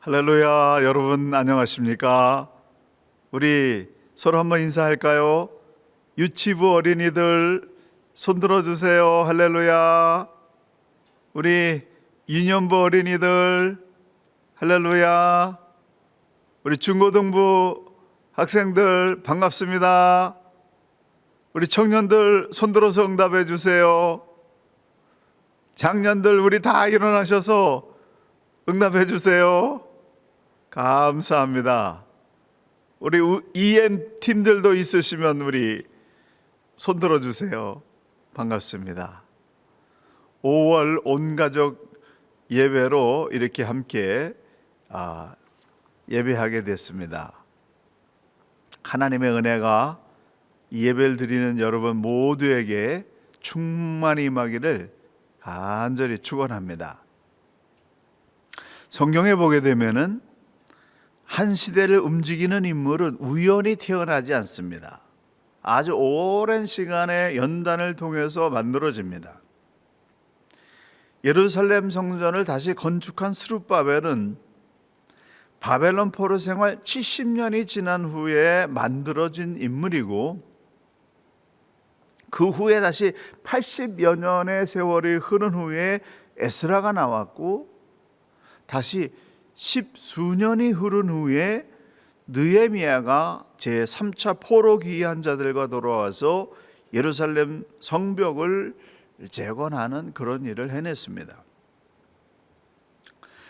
할렐루야, 여러분 안녕하십니까? 우리 서로 한번 인사할까요? 유치부 어린이들 손 들어주세요. 할렐루야. 우리 유년부 어린이들 할렐루야. 우리 중고등부 학생들 반갑습니다. 우리 청년들 손 들어서 응답해 주세요. 장년들 우리 다 일어나셔서 응답해 주세요. 감사합니다. 우리 EM 팀들도 있으시면 우리 손 들어주세요. 반갑습니다. 5월 온가족 예배로 이렇게 함께 예배하게 됐습니다. 하나님의 은혜가 이 예배를 드리는 여러분 모두에게 충만히 임하기를 간절히 축원합니다. 성경에 보게 되면은 한 시대를 움직이는 인물은 우연히 태어나지 않습니다. 아주 오랜 시간의 연단을 통해서 만들어집니다. 예루살렘 성전을 다시 건축한 스룹바벨은 바벨론 포로 생활 70년이 지난 후에 만들어진 인물이고, 그 후에 다시 80여 년의 세월이 흐른 후에 에스라가 나왔고, 다시 10수년이 흐른 후에 느헤미야가 제3차 포로 귀환 자들과 돌아와서 예루살렘 성벽을 재건하는 그런 일을 해냈습니다.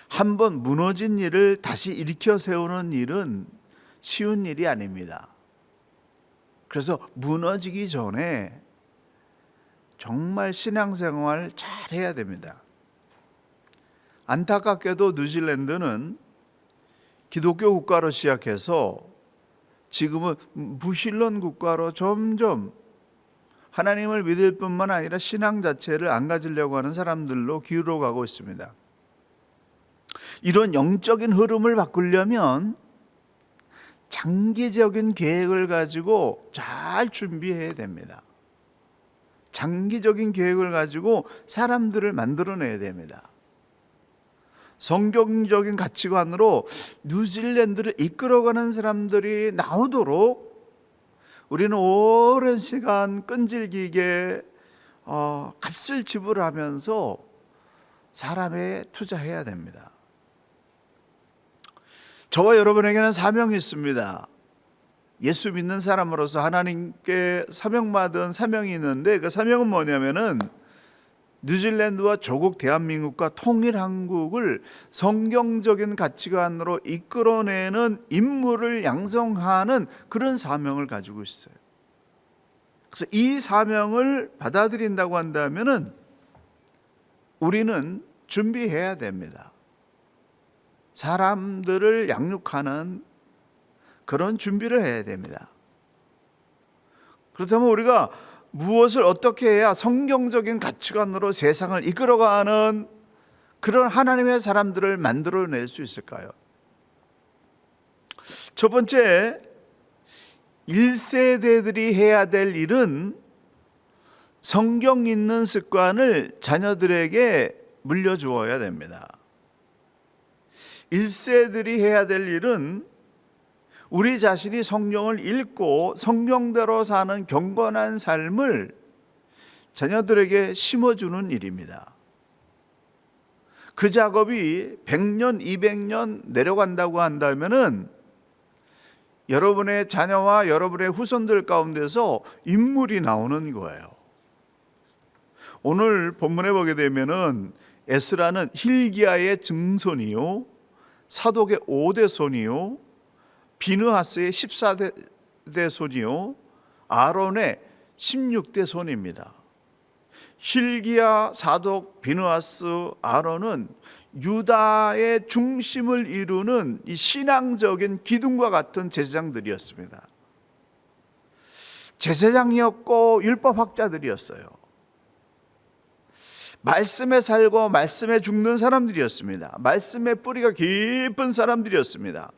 한번 무너진 일을 다시 일으켜 세우는 일은 쉬운 일이 아닙니다. 그래서 무너지기 전에 정말 신앙생활 잘 해야 됩니다. 안타깝게도 뉴질랜드는 기독교 국가로 시작해서 지금은 무신론 국가로 점점 하나님을 믿을 뿐만 아니라 신앙 자체를 안 가지려고 하는 사람들로 기울어가고 있습니다. 이런 영적인 흐름을 바꾸려면 장기적인 계획을 가지고 잘 준비해야 됩니다. 장기적인 계획을 가지고 사람들을 만들어내야 됩니다. 성경적인 가치관으로 뉴질랜드를 이끌어가는 사람들이 나오도록 우리는 오랜 시간 끈질기게 값을 지불하면서 사람에 투자해야 됩니다. 저와 여러분에게는 사명이 있습니다. 예수 믿는 사람으로서 하나님께 사명받은 사명이 있는데, 그 사명은 뭐냐면은 뉴질랜드와 조국 대한민국과 통일한국을 성경적인 가치관으로 이끌어내는 인물을 양성하는 그런 사명을 가지고 있어요. 그래서 이 사명을 받아들인다고 한다면은 우리는 준비해야 됩니다. 사람들을 양육하는 그런 준비를 해야 됩니다. 그렇다면 우리가 무엇을 어떻게 해야 성경적인 가치관으로 세상을 이끌어가는 그런 하나님의 사람들을 만들어낼 수 있을까요? 첫 번째, 1세대들이 해야 될 일은 성경 읽는 습관을 자녀들에게 물려주어야 됩니다. 1세들이 해야 될 일은 우리 자신이 성경을 읽고 성경대로 사는 경건한 삶을 자녀들에게 심어주는 일입니다. 그 작업이 100년, 200년 내려간다고 한다면은 여러분의 자녀와 여러분의 후손들 가운데서 인물이 나오는 거예요. 오늘 본문에 보게 되면은 에스라는 힐기야의 증손이요, 사독의 5대 손이요, 비느하스의 14대 손이요, 아론의 16대 손입니다. 힐기야, 사독, 비느하스, 아론은 유다의 중심을 이루는 이 신앙적인 기둥과 같은 제사장들이었습니다. 제사장이었고 율법학자들이었어요. 말씀에 살고 말씀에 죽는 사람들이었습니다. 말씀의 뿌리가 깊은 사람들이었습니다.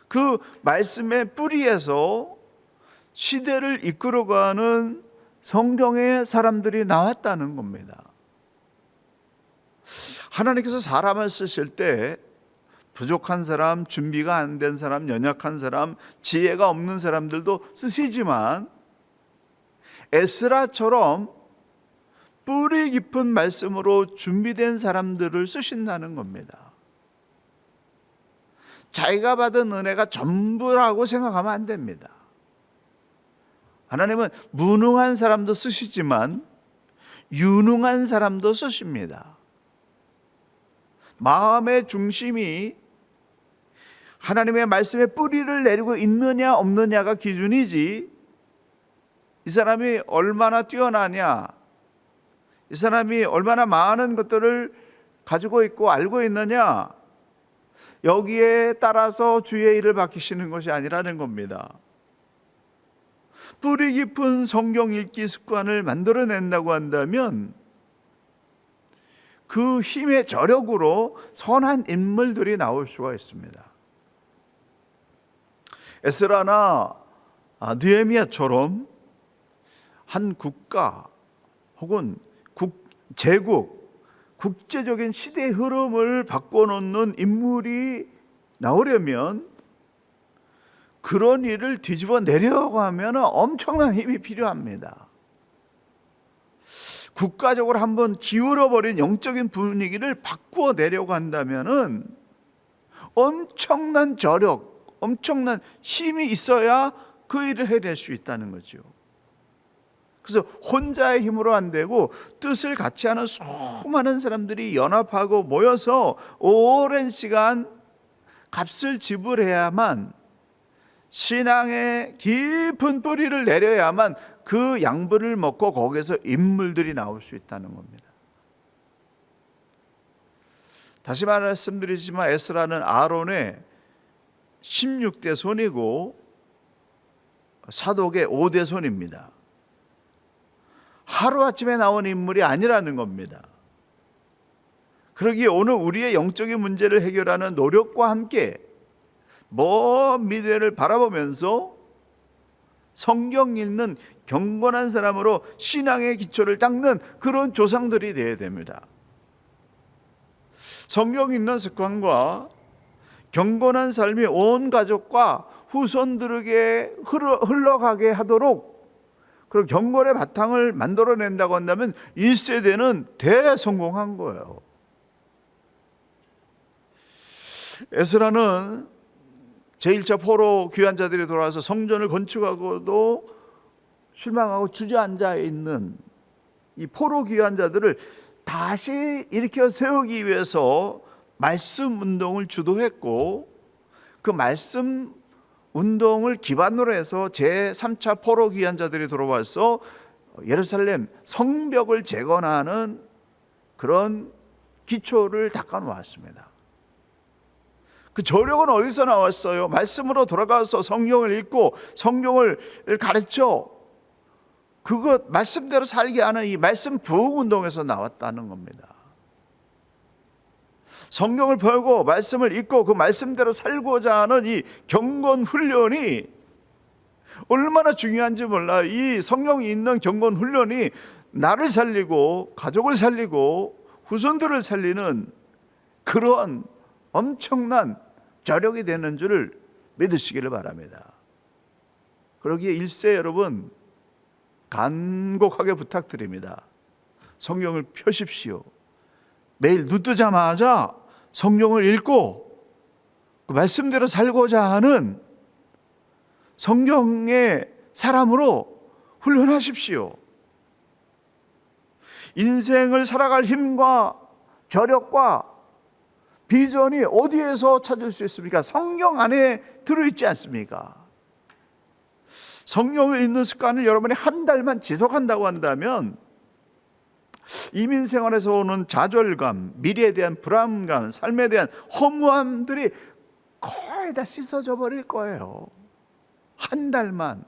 그 말씀의 뿌리에서 시대를 이끌어가는 성경의 사람들이 나왔다는 겁니다. 하나님께서 사람을 쓰실 때 부족한 사람, 준비가 안 된 사람, 연약한 사람, 지혜가 없는 사람들도 쓰시지만 에스라처럼 뿌리 깊은 말씀으로 준비된 사람들을 쓰신다는 겁니다. 자기가 받은 은혜가 전부라고 생각하면 안 됩니다. 하나님은 무능한 사람도 쓰시지만 유능한 사람도 쓰십니다. 마음의 중심이 하나님의 말씀에 뿌리를 내리고 있느냐 없느냐가 기준이지, 이 사람이 얼마나 뛰어나냐, 이 사람이 얼마나 많은 것들을 가지고 있고 알고 있느냐, 여기에 따라서 주의 일을 맡기시는 것이 아니라는 겁니다. 뿌리 깊은 성경 읽기 습관을 만들어낸다고 한다면 그 힘의 저력으로 선한 인물들이 나올 수가 있습니다. 에스라나 느헤미야처럼 한 국가 혹은 제국, 국제적인 시대의 흐름을 바꿔놓는 인물이 나오려면 그런 일을 뒤집어 내려고 하면 엄청난 힘이 필요합니다. 국가적으로 한번 기울어버린 영적인 분위기를 바꾸어 내려고 한다면 엄청난 저력, 엄청난 힘이 있어야 그 일을 해낼 수 있다는 거죠. 그래서 혼자의 힘으로 안 되고 뜻을 같이 하는 수많은 사람들이 연합하고 모여서 오랜 시간 값을 지불해야만, 신앙의 깊은 뿌리를 내려야만 그 양분을 먹고 거기에서 인물들이 나올 수 있다는 겁니다. 다시 말씀드리지만 에스라는 아론의 16대 손이고 사독의 5대 손입니다. 하루아침에 나온 인물이 아니라는 겁니다. 그러기에 오늘 우리의 영적인 문제를 해결하는 노력과 함께 먼 미래를 바라보면서 성경 읽는 경건한 사람으로 신앙의 기초를 닦는 그런 조상들이 되어야 됩니다. 성경 읽는 습관과 경건한 삶이 온 가족과 후손들에게 흘러가게 하도록 그리고 경건의 바탕을 만들어낸다고 한다면 1세대는 대성공한 거예요. 에스라는 제1차 포로 귀환 자들이 돌아와서 성전을 건축하고도 실망하고 주저앉아 있는 이 포로 귀환 자들을 다시 일으켜 세우기 위해서 말씀 운동을 주도했고, 그 말씀 운동을 기반으로 해서 제3차 포로 귀환 자들이 들어와서 예루살렘 성벽을 재건하는 그런 기초를 닦아 놓았습니다. 그 저력은 어디서 나왔어요? 말씀으로 돌아가서 성경을 읽고 성경을 가르쳐 그것 말씀대로 살게 하는 이 말씀 부흥 운동에서 나왔다는 겁니다. 성경을 보고 말씀을 읽고 그 말씀대로 살고자 하는 이 경건 훈련이 얼마나 중요한지 몰라요. 이 성경이 있는 경건 훈련이 나를 살리고 가족을 살리고 후손들을 살리는 그런 엄청난 저력이 되는 줄을 믿으시기를 바랍니다. 그러기에 1세 여러분 간곡하게 부탁드립니다. 성경을 펴십시오. 매일 눈 뜨자마자 성경을 읽고 그 말씀대로 살고자 하는 성경의 사람으로 훈련하십시오. 인생을 살아갈 힘과 저력과 비전이 어디에서 찾을 수 있습니까? 성경 안에 들어있지 않습니까? 성경을 읽는 습관을 여러분이 한 달만 지속한다고 한다면 이민생활에서 오는 좌절감, 미래에 대한 불안감, 삶에 대한 허무함들이 거의 다 씻어져 버릴 거예요. 한 달만.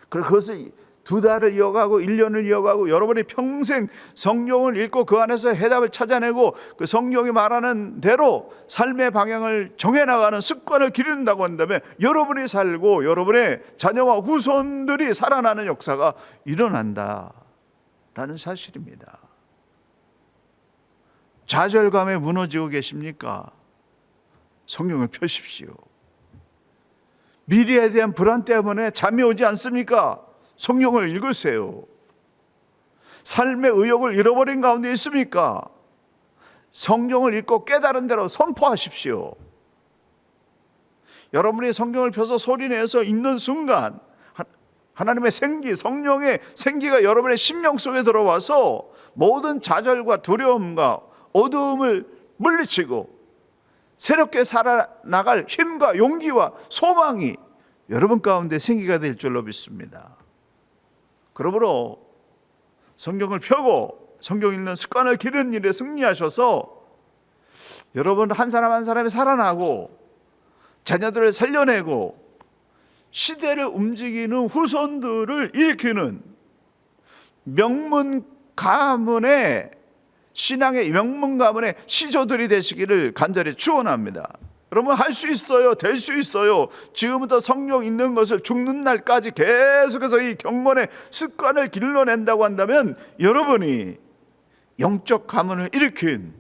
그리고 그것을 2달을 이어가고 1년을 이어가고 여러분이 평생 성경을 읽고 그 안에서 해답을 찾아내고 그 성경이 말하는 대로 삶의 방향을 정해나가는 습관을 기른다고 한다면 여러분이 살고 여러분의 자녀와 후손들이 살아나는 역사가 일어난다라는 사실입니다. 좌절감에 무너지고 계십니까? 성경을 펴십시오. 미래에 대한 불안 때문에 잠이 오지 않습니까? 성경을 읽으세요. 삶의 의욕을 잃어버린 가운데 있습니까? 성경을 읽고 깨달은 대로 선포하십시오. 여러분이 성경을 펴서 소리내서 읽는 순간 하나님의 생기, 성령의 생기가 여러분의 심령 속에 들어와서 모든 좌절과 두려움과 어두움을 물리치고 새롭게 살아나갈 힘과 용기와 소망이 여러분 가운데 생기가 될 줄로 믿습니다. 그러므로 성경을 펴고 성경 읽는 습관을 기르는 일에 승리하셔서 여러분 한 사람 한 사람이 살아나고 자녀들을 살려내고 시대를 움직이는 후손들을 일으키는 명문 가문의 신앙의 명문 가문의 시조들이 되시기를 간절히 축원합니다. 여러분 할 수 있어요. 될 수 있어요. 지금부터 성경 읽는 것을 죽는 날까지 계속해서 이 경건의 습관을 길러낸다고 한다면 여러분이 영적 가문을 일으킨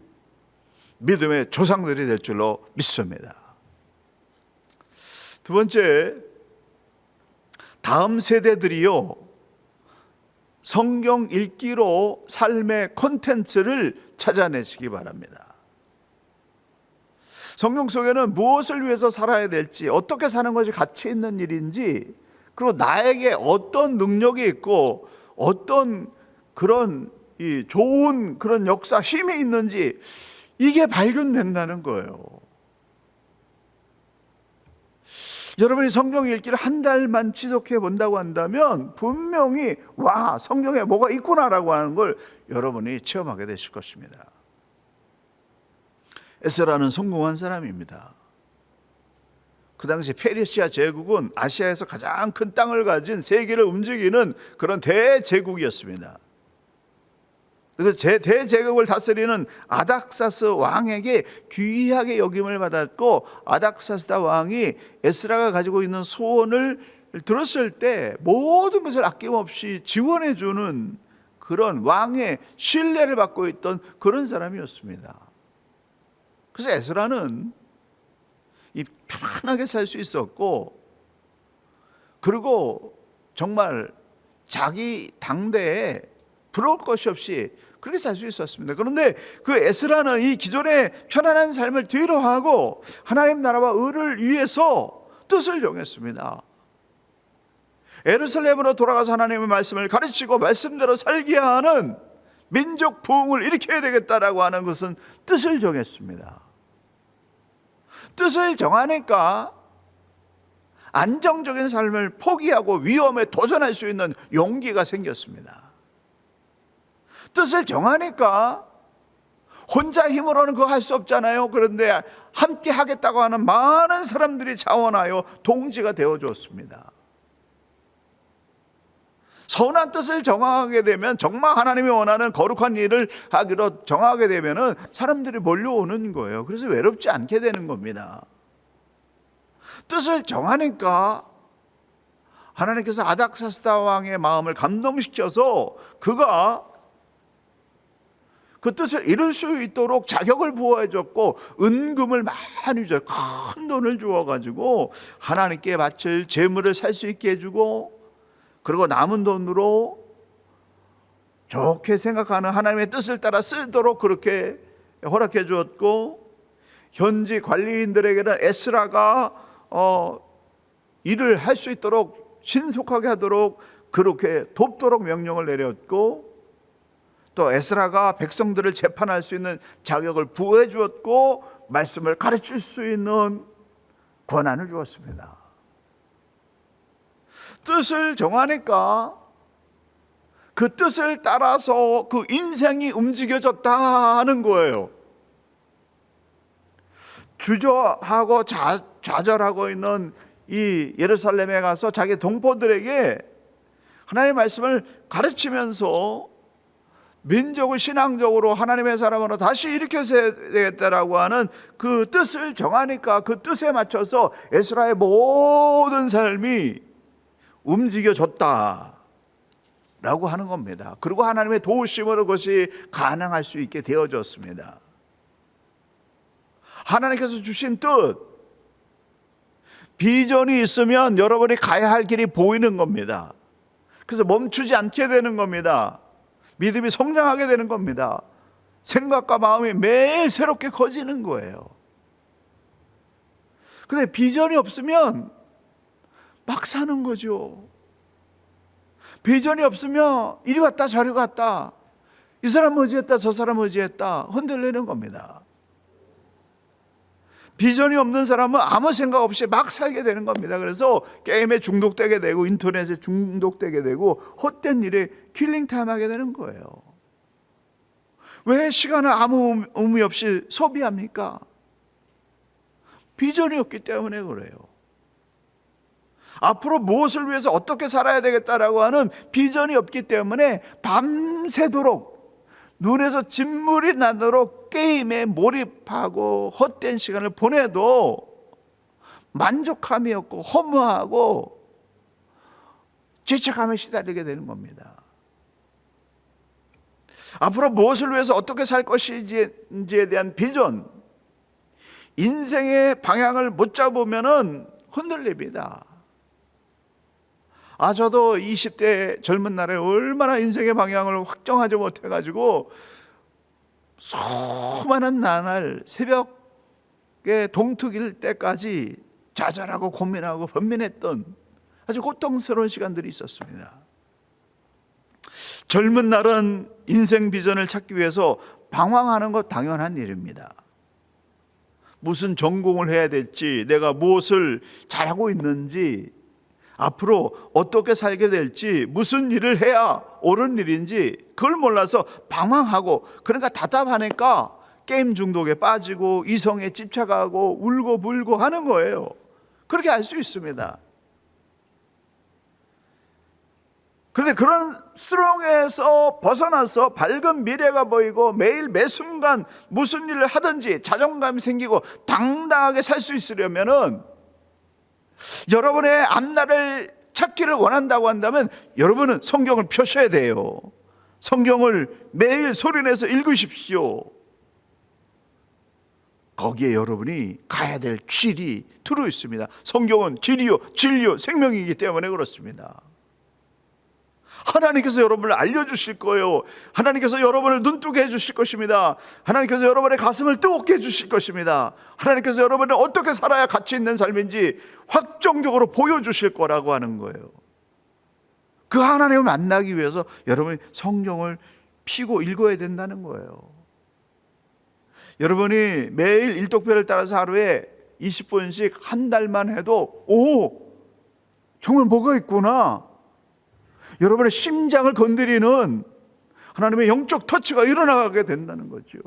믿음의 조상들이 될 줄로 믿습니다. 두 번째, 다음 세대들이요 성경 읽기로 삶의 콘텐츠를 찾아내시기 바랍니다. 성경 속에는 무엇을 위해서 살아야 될지, 어떻게 사는 것이 가치 있는 일인지, 그리고 나에게 어떤 능력이 있고 어떤 그런 좋은 그런 역사, 힘이 있는지 이게 발견된다는 거예요. 여러분이 성경 읽기를 한 달만 지속해 본다고 한다면 분명히 와, 성경에 뭐가 있구나라고 하는 걸 여러분이 체험하게 되실 것입니다. 에스라는 성공한 사람입니다. 그 당시 페르시아 제국은 아시아에서 가장 큰 땅을 가진 세계를 움직이는 그런 대제국이었습니다. 그래서 대제국을 다스리는 아닥사스 왕에게 귀하게 여김을 받았고, 아닥사스 왕이 에스라가 가지고 있는 소원을 들었을 때 모든 것을 아낌없이 지원해 주는 그런 왕의 신뢰를 받고 있던 그런 사람이었습니다. 그래서 에스라는 편안하게 살 수 있었고, 그리고 정말 자기 당대에 부러울 것이 없이 그렇게 살 수 있었습니다. 그런데 그 에스라는 이 기존의 편안한 삶을 뒤로하고 하나님 나라와 의를 위해서 뜻을 정했습니다. 예루살렘으로 돌아가서 하나님의 말씀을 가르치고 말씀대로 살게 하는 민족 부흥을 일으켜야 되겠다라고 하는 것은 뜻을 정했습니다. 뜻을 정하니까 안정적인 삶을 포기하고 위험에 도전할 수 있는 용기가 생겼습니다. 뜻을 정하니까 혼자 힘으로는 그거 할 수 없잖아요. 그런데 함께 하겠다고 하는 많은 사람들이 자원하여 동지가 되어 주었습니다. 선한 뜻을 정하게 되면, 정말 하나님이 원하는 거룩한 일을 하기로 정하게 되면 사람들이 몰려오는 거예요. 그래서 외롭지 않게 되는 겁니다. 뜻을 정하니까 하나님께서 아닥사스다 왕의 마음을 감동시켜서 그가 그 뜻을 이룰 수 있도록 자격을 부어해 줬고, 은금을 많이 줘, 큰 돈을 주어가지고 하나님께 바칠 재물을 살 수 있게 해주고, 그리고 남은 돈으로 좋게 생각하는 하나님의 뜻을 따라 쓰도록 그렇게 허락해 주었고, 현지 관리인들에게는 에스라가 일을 할 수 있도록 신속하게 하도록 그렇게 돕도록 명령을 내렸고, 또 에스라가 백성들을 재판할 수 있는 자격을 부여해 주었고, 말씀을 가르칠 수 있는 권한을 주었습니다. 뜻을 정하니까 그 뜻을 따라서 그 인생이 움직여졌다는 거예요. 주저하고 좌절하고 있는 이 예루살렘에 가서 자기 동포들에게 하나님의 말씀을 가르치면서 민족을 신앙적으로 하나님의 사람으로 다시 일으켜야 되겠다라고 하는 그 뜻을 정하니까 그 뜻에 맞춰서 에스라의 모든 삶이 움직여졌다라고 하는 겁니다. 그리고 하나님의 도우심으로 그것이 가능할 수 있게 되어졌습니다. 하나님께서 주신 뜻, 비전이 있으면 여러분이 가야 할 길이 보이는 겁니다. 그래서 멈추지 않게 되는 겁니다. 믿음이 성장하게 되는 겁니다. 생각과 마음이 매일 새롭게 커지는 거예요. 근데 비전이 없으면 막 사는 거죠. 비전이 없으면 이리 갔다 저리 갔다, 이 사람 어지했다 저 사람 어지했다 흔들리는 겁니다. 비전이 없는 사람은 아무 생각 없이 막 살게 되는 겁니다. 그래서 게임에 중독되게 되고 인터넷에 중독되게 되고 헛된 일에 킬링타임 하게 되는 거예요. 왜 시간을 아무 의미 없이 소비합니까? 비전이 없기 때문에 그래요. 앞으로 무엇을 위해서 어떻게 살아야 되겠다라고 하는 비전이 없기 때문에 밤새도록 눈에서 진물이 나도록 게임에 몰입하고 헛된 시간을 보내도 만족감이 없고 허무하고 죄책감에 시달리게 되는 겁니다. 앞으로 무엇을 위해서 어떻게 살 것인지에 대한 비전, 인생의 방향을 못 잡으면 흔들립니다. 저도 20대 젊은 날에 얼마나 인생의 방향을 확정하지 못해가지고 수많은 나날 새벽에 동트길 때까지 좌절하고 고민하고 번민했던 아주 고통스러운 시간들이 있었습니다. 젊은 날은 인생 비전을 찾기 위해서 방황하는 것 당연한 일입니다. 무슨 전공을 해야 될지, 내가 무엇을 잘하고 있는지, 앞으로 어떻게 살게 될지, 무슨 일을 해야 옳은 일인지 그걸 몰라서 방황하고, 그러니까 답답하니까 게임 중독에 빠지고 이성에 집착하고 울고 불고 하는 거예요. 그렇게 알 수 있습니다. 그런데 그런 수렁에서 벗어나서 밝은 미래가 보이고 매일 매 순간 무슨 일을 하든지 자존감이 생기고 당당하게 살 수 있으려면은, 여러분의 앞날을 찾기를 원한다고 한다면 여러분은 성경을 펴셔야 돼요. 성경을 매일 소리내서 읽으십시오. 거기에 여러분이 가야 될 길이 들어 있습니다. 성경은 길이요 진리요 생명이기 때문에 그렇습니다. 하나님께서 여러분을 알려주실 거예요. 하나님께서 여러분을 눈뜨게 해주실 것입니다. 하나님께서 여러분의 가슴을 뜨겁게 해주실 것입니다. 하나님께서 여러분을 어떻게 살아야 가치 있는 삶인지 확정적으로 보여주실 거라고 하는 거예요. 그 하나님을 만나기 위해서 여러분이 성경을 피고 읽어야 된다는 거예요. 여러분이 매일 일독표를 따라서 하루에 20분씩 한 달만 해도 정말 뭐가 있구나, 여러분의 심장을 건드리는 하나님의 영적 터치가 일어나게 된다는 거죠.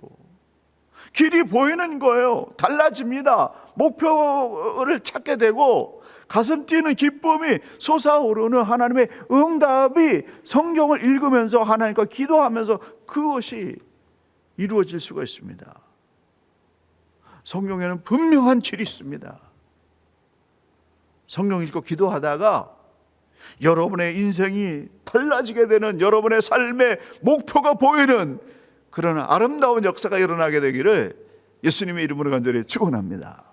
길이 보이는 거예요. 달라집니다. 목표를 찾게 되고 가슴 뛰는 기쁨이 솟아오르는 하나님의 응답이 성경을 읽으면서 하나님과 기도하면서 그것이 이루어질 수가 있습니다. 성경에는 분명한 길이 있습니다. 성경 읽고 기도하다가 여러분의 인생이 달라지게 되는, 여러분의 삶의 목표가 보이는 그런 아름다운 역사가 일어나게 되기를 예수님의 이름으로 간절히 축원합니다.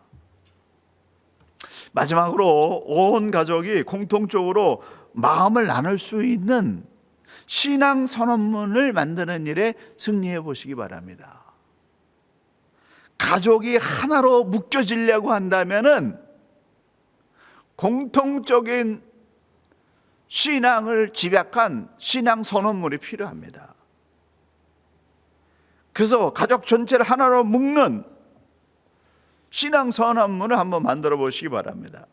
마지막으로 온 가족이 공통적으로 마음을 나눌 수 있는 신앙 선언문을 만드는 일에 승리해 보시기 바랍니다. 가족이 하나로 묶여지려고 한다면은 공통적인 신앙을 집약한 신앙 선언문이 필요합니다. 그래서 가족 전체를 하나로 묶는 신앙 선언문을 한번 만들어 보시기 바랍니다.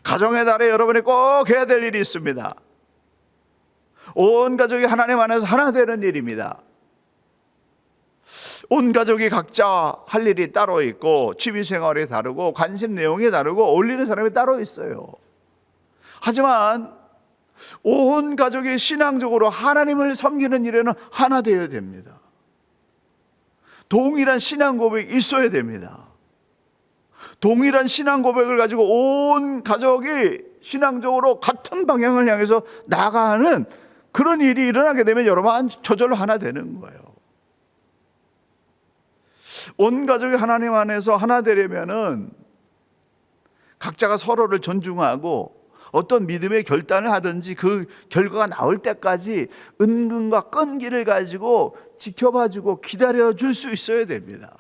가정의 달에 여러분이 꼭 해야 될 일이 있습니다. 온 가족이 하나님 안에서 하나 되는 일입니다. 온 가족이 각자 할 일이 따로 있고 취미생활이 다르고 관심 내용이 다르고 어울리는 사람이 따로 있어요. 하지만 온 가족이 신앙적으로 하나님을 섬기는 일에는 하나 되어야 됩니다. 동일한 신앙 고백이 있어야 됩니다. 동일한 신앙 고백을 가지고 온 가족이 신앙적으로 같은 방향을 향해서 나아가는 그런 일이 일어나게 되면 여러분 저절로 하나 되는 거예요. 온 가족이 하나님 안에서 하나 되려면은 각자가 서로를 존중하고 어떤 믿음의 결단을 하든지 그 결과가 나올 때까지 은근과 끈기를 가지고 지켜봐주고 기다려줄 수 있어야 됩니다.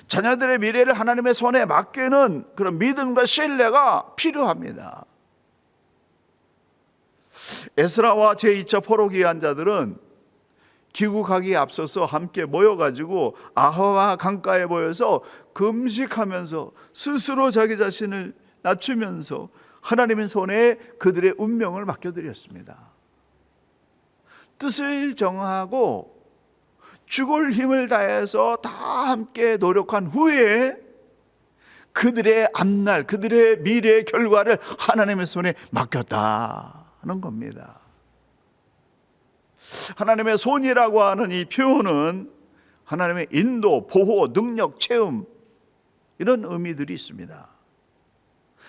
자녀들의 미래를 하나님의 손에 맡기는 그런 믿음과 신뢰가 필요합니다. 에스라와 제2차 포로기한 자들은 귀국하기에 앞서서 함께 모여가지고 아하와 강가에 모여서 금식하면서 스스로 자기 자신을 낮추면서 하나님의 손에 그들의 운명을 맡겨드렸습니다. 뜻을 정하고 죽을 힘을 다해서 다 함께 노력한 후에 그들의 앞날, 그들의 미래의 결과를 하나님의 손에 맡겼다는 겁니다. 하나님의 손이라고 하는 이 표현은 하나님의 인도, 보호, 능력, 체험 이런 의미들이 있습니다.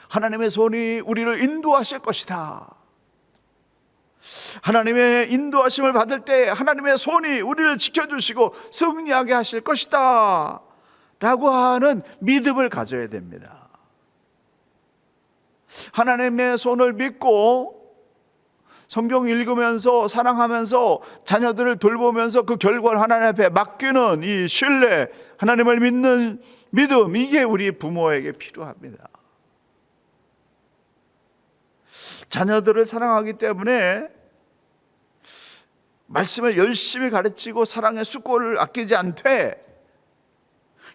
하나님의 손이 우리를 인도하실 것이다. 하나님의 인도하심을 받을 때 하나님의 손이 우리를 지켜주시고 승리하게 하실 것이다 라고 하는 믿음을 가져야 됩니다. 하나님의 손을 믿고 성경 읽으면서 사랑하면서 자녀들을 돌보면서 그 결과를 하나님 앞에 맡기는 이 신뢰, 하나님을 믿는 믿음, 이게 우리 부모에게 필요합니다. 자녀들을 사랑하기 때문에 말씀을 열심히 가르치고 사랑의 숫골을 아끼지 않되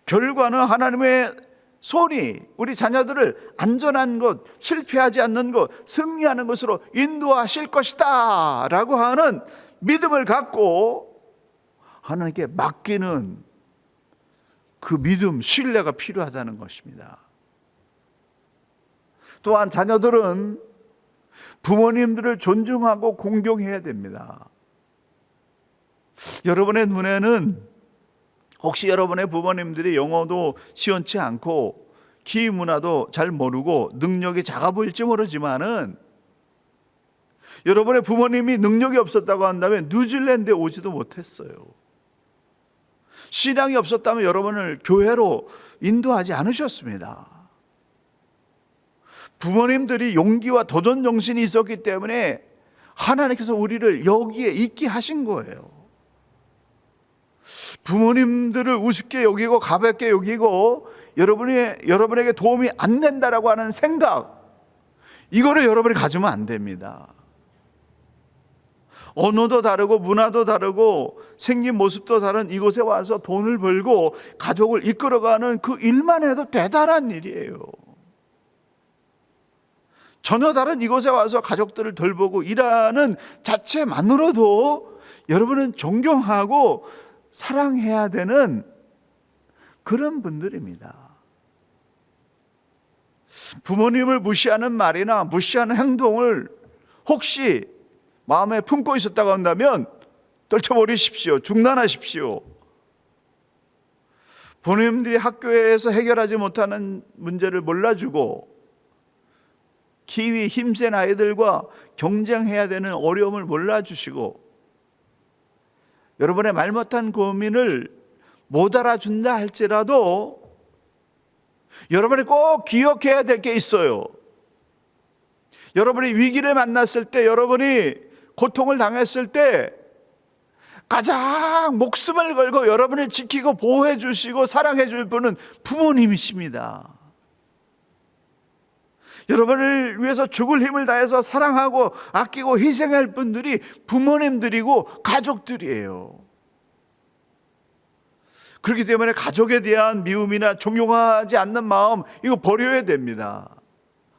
결과는 하나님의 손이 우리 자녀들을 안전한 것, 실패하지 않는 것, 승리하는 것으로 인도하실 것이다 라고 하는 믿음을 갖고 하나님께 맡기는 그 믿음, 신뢰가 필요하다는 것입니다. 또한 자녀들은 부모님들을 존중하고 공경해야 됩니다. 여러분의 눈에는 혹시 여러분의 부모님들이 영어도 시원치 않고 키 문화도 잘 모르고 능력이 작아 보일지 모르지만은 여러분의 부모님이 능력이 없었다고 한다면 뉴질랜드에 오지도 못했어요. 신앙이 없었다면 여러분을 교회로 인도하지 않으셨습니다. 부모님들이 용기와 도전 정신이 있었기 때문에 하나님께서 우리를 여기에 있게 하신 거예요. 부모님들을 우습게 여기고 가볍게 여기고 여러분에게 도움이 안 된다라고 하는 생각, 이거를 여러분이 가지면 안 됩니다. 언어도 다르고 문화도 다르고 생긴 모습도 다른 이곳에 와서 돈을 벌고 가족을 이끌어가는 그 일만 해도 대단한 일이에요. 전혀 다른 이곳에 와서 가족들을 돌보고 일하는 자체만으로도 여러분은 존경하고 사랑해야 되는 그런 분들입니다. 부모님을 무시하는 말이나 무시하는 행동을 혹시 마음에 품고 있었다고 한다면 떨쳐버리십시오. 중단하십시오. 부모님들이 학교에서 해결하지 못하는 문제를 몰라주고 키위 힘센 아이들과 경쟁해야 되는 어려움을 몰라주시고 여러분의 말 못한 고민을 못 알아준다 할지라도 여러분이 꼭 기억해야 될 게 있어요. 여러분이 위기를 만났을 때, 여러분이 고통을 당했을 때 가장 목숨을 걸고 여러분을 지키고 보호해 주시고 사랑해 줄 분은 부모님이십니다. 여러분을 위해서 죽을 힘을 다해서 사랑하고 아끼고 희생할 분들이 부모님들이고 가족들이에요. 그렇기 때문에 가족에 대한 미움이나 존경하지 않는 마음, 이거 버려야 됩니다.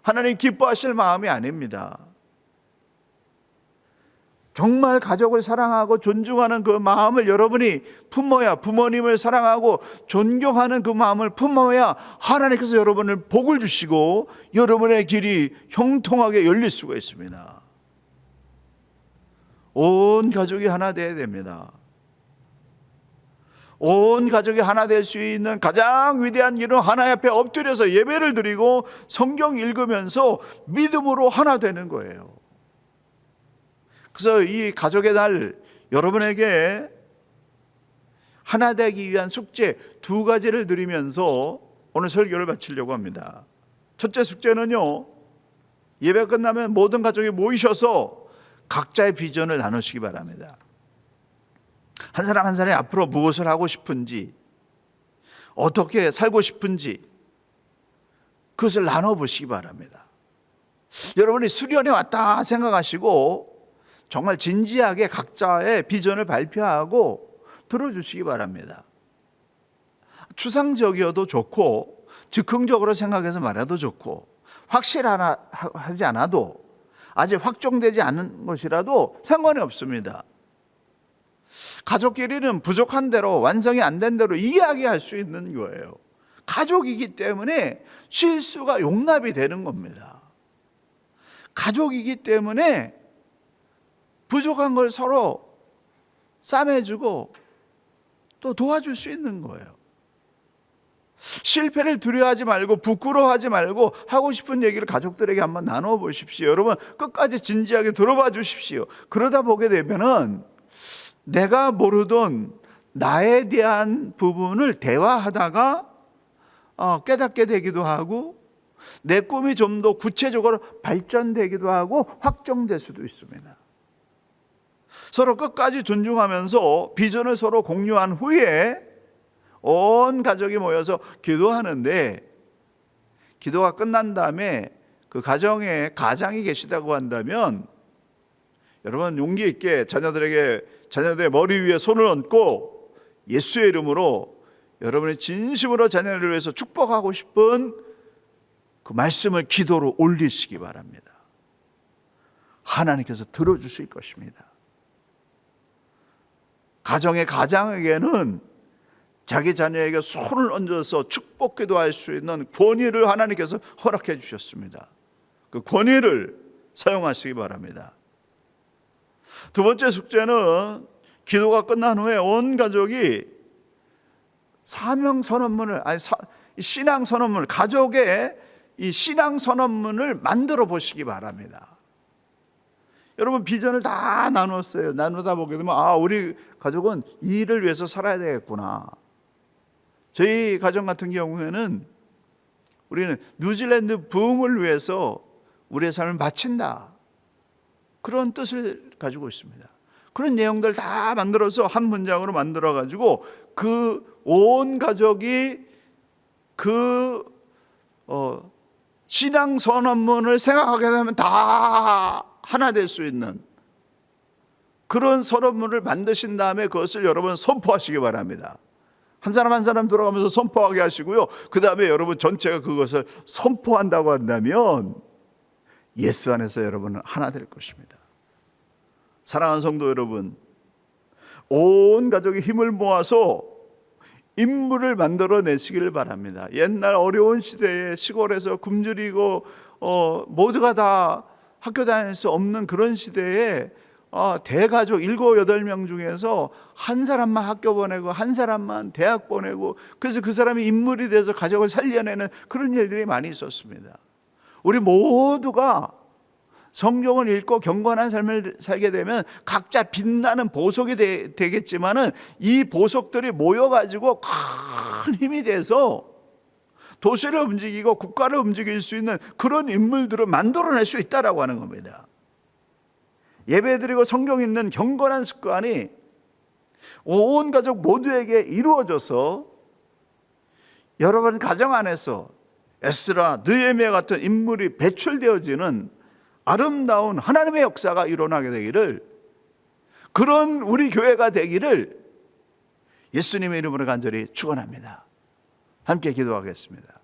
하나님 기뻐하실 마음이 아닙니다. 정말 가족을 사랑하고 존중하는 그 마음을 여러분이 품어야, 부모님을 사랑하고 존경하는 그 마음을 품어야 하나님께서 여러분을 복을 주시고 여러분의 길이 형통하게 열릴 수가 있습니다. 온 가족이 하나 되어야 됩니다. 온 가족이 하나 될 수 있는 가장 위대한 길은 하나님 앞에 엎드려서 예배를 드리고 성경 읽으면서 믿음으로 하나 되는 거예요. 그래서 이 가족의 날 여러분에게 하나 되기 위한 숙제 두 가지를 드리면서 오늘 설교를 마치려고 합니다. 첫째 숙제는요, 예배 끝나면 모든 가족이 모이셔서 각자의 비전을 나누시기 바랍니다. 한 사람 한 사람이 앞으로 무엇을 하고 싶은지, 어떻게 살고 싶은지 그것을 나눠보시기 바랍니다. 여러분이 수련회 왔다 생각하시고 정말 진지하게 각자의 비전을 발표하고 들어주시기 바랍니다. 추상적이어도 좋고 즉흥적으로 생각해서 말해도 좋고 확실하지 않아도 아직 확정되지 않은 것이라도 상관이 없습니다. 가족끼리는 부족한 대로, 완성이 안 된 대로 이야기할 수 있는 거예요. 가족이기 때문에 실수가 용납이 되는 겁니다. 가족이기 때문에 부족한 걸 서로 싸매주고 또 도와줄 수 있는 거예요. 실패를 두려워하지 말고 부끄러워하지 말고 하고 싶은 얘기를 가족들에게 한번 나눠 보십시오. 여러분 끝까지 진지하게 들어봐 주십시오. 그러다 보게 되면은 내가 모르던 나에 대한 부분을 대화하다가 깨닫게 되기도 하고 내 꿈이 좀 더 구체적으로 발전되기도 하고 확정될 수도 있습니다. 서로 끝까지 존중하면서 비전을 서로 공유한 후에 온 가족이 모여서 기도하는데, 기도가 끝난 다음에 그 가정에 가장이 계시다고 한다면 여러분 용기 있게 자녀들의 머리 위에 손을 얹고 예수의 이름으로 여러분의 진심으로 자녀를 위해서 축복하고 싶은 그 말씀을 기도로 올리시기 바랍니다. 하나님께서 들어주실 것입니다. 가정의 가장에게는 자기 자녀에게 손을 얹어서 축복 기도할 수 있는 권위를 하나님께서 허락해 주셨습니다. 그 권위를 사용하시기 바랍니다. 두 번째 숙제는 기도가 끝난 후에 온 가족이 신앙 선언문을, 가족의 이 신앙 선언문을 만들어 보시기 바랍니다. 여러분 비전을 다 나눴어요. 나누다 보게 되면 우리 가족은 이 일을 위해서 살아야 되겠구나. 저희 가정 같은 경우에는 우리는 뉴질랜드 부흥을 위해서 우리의 삶을 바친다, 그런 뜻을 가지고 있습니다. 그런 내용들 다 만들어서 한 문장으로 만들어 가지고 그 온 가족이 그 신앙 선언문을 생각하게 되면 다 하나 될 수 있는 그런 선언문을 만드신 다음에 그것을 여러분 선포하시기 바랍니다. 한 사람 한 사람 들어가면서 선포하게 하시고요. 그 다음에 여러분 전체가 그것을 선포한다고 한다면 예수 안에서 여러분은 하나 될 것입니다. 사랑하는 성도 여러분, 온 가족이 힘을 모아서 인물을 만들어내시기를 바랍니다. 옛날 어려운 시대에 시골에서 굶주리고 모두가 다 학교 다닐 수 없는 그런 시대에 대가족 7, 8명 중에서 한 사람만 학교 보내고 한 사람만 대학 보내고, 그래서 그 사람이 인물이 돼서 가족을 살려내는 그런 일들이 많이 있었습니다. 우리 모두가 성경을 읽고 경건한 삶을 살게 되면 각자 빛나는 보석이 되겠지만은 이 보석들이 모여가지고 큰 힘이 돼서 도시를 움직이고 국가를 움직일 수 있는 그런 인물들을 만들어낼 수 있다라고 하는 겁니다. 예배드리고 성경 읽는 경건한 습관이 온 가족 모두에게 이루어져서 여러분 가정 안에서 에스라, 느헤미야 같은 인물이 배출되어지는 아름다운 하나님의 역사가 일어나게 되기를, 그런 우리 교회가 되기를 예수님의 이름으로 간절히 축원합니다. 함께 기도하겠습니다.